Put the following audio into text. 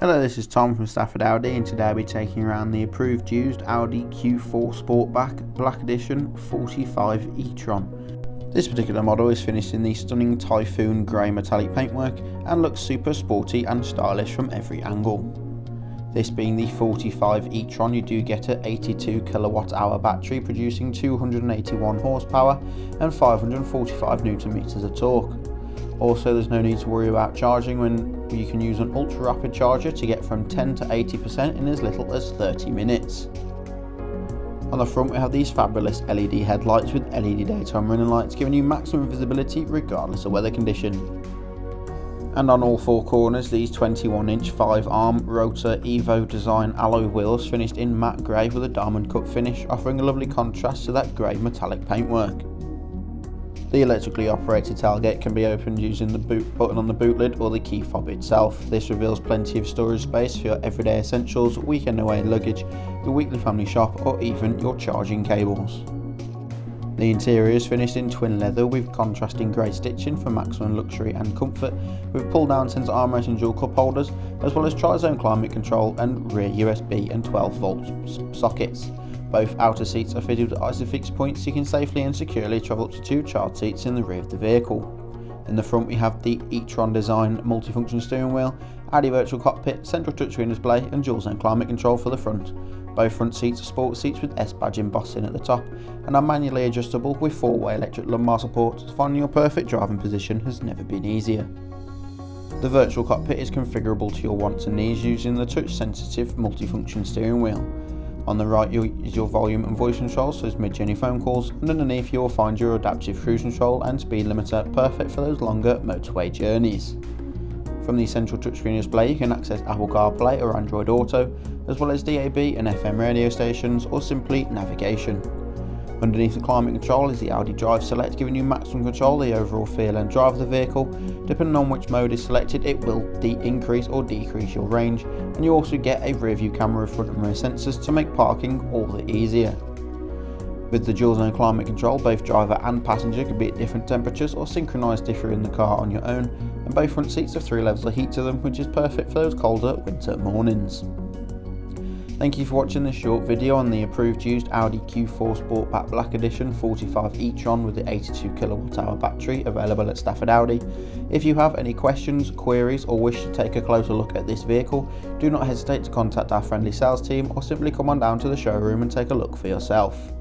Hello, this is Tom from Stafford Audi, and today I'll be taking around the approved used Audi Q4 Sportback Black Edition 45 E-tron. This particular model is finished in the stunning Typhoon grey metallic paintwork and looks super sporty and stylish from every angle. This being the 45 E-tron, you do get an 82 kWh battery producing 281 horsepower and 545 Nm of torque. Also, there's no need to worry about charging when you can use an ultra rapid charger to get from 10 to 80% in as little as 30 minutes. On the front we have these fabulous LED headlights with LED daytime running lights giving you maximum visibility regardless of weather condition. And on all four corners these 21-inch 5-arm rotor Evo design alloy wheels finished in matte grey with a diamond cut finish, offering a lovely contrast to that grey metallic paintwork. The electrically operated tailgate can be opened using the boot button on the boot lid or the key fob itself. This reveals plenty of storage space for your everyday essentials, weekend away luggage, your weekly family shop, or even your charging cables. The interior is finished in twin leather with contrasting grey stitching for maximum luxury and comfort, with pull down centre armrest and dual cup holders, as well as tri-zone climate control and rear USB and 12-volt sockets. Both outer seats are fitted with Isofix points so you can safely and securely travel up to 2 child seats in the rear of the vehicle. In the front we have the E-tron design multifunction steering wheel, Audi virtual cockpit, central touchscreen display and dual zone climate control for the front. Both front seats are sport seats with S badge embossing at the top and are manually adjustable with 4-way electric lumbar support, so finding your perfect driving position has never been easier. The virtual cockpit is configurable to your wants and needs using the touch sensitive multifunction steering wheel. On the right is your volume and voice control, so as mid-journey phone calls, and underneath you will find your adaptive cruise control and speed limiter, perfect for those longer motorway journeys. From the central touchscreen display you can access Apple CarPlay or Android Auto, as well as DAB and FM radio stations or simply navigation. Underneath the climate control is the Audi Drive Select, giving you maximum control of the overall feel and drive of the vehicle. Depending on which mode is selected, it will increase or decrease your range, and you also get a rear view camera with front and rear sensors to make parking all the easier. With the dual zone climate control, both driver and passenger can be at different temperatures or synchronise differ in the car on your own, and both front seats have 3 levels of heat to them, which is perfect for those colder winter mornings. Thank you for watching this short video on the approved used Audi Q4 Sportback Black Edition 45 e-tron with the 82 kWh battery, available at Stafford Audi. If you have any questions, queries or wish to take a closer look at this vehicle, do not hesitate to contact our friendly sales team or simply come on down to the showroom and take a look for yourself.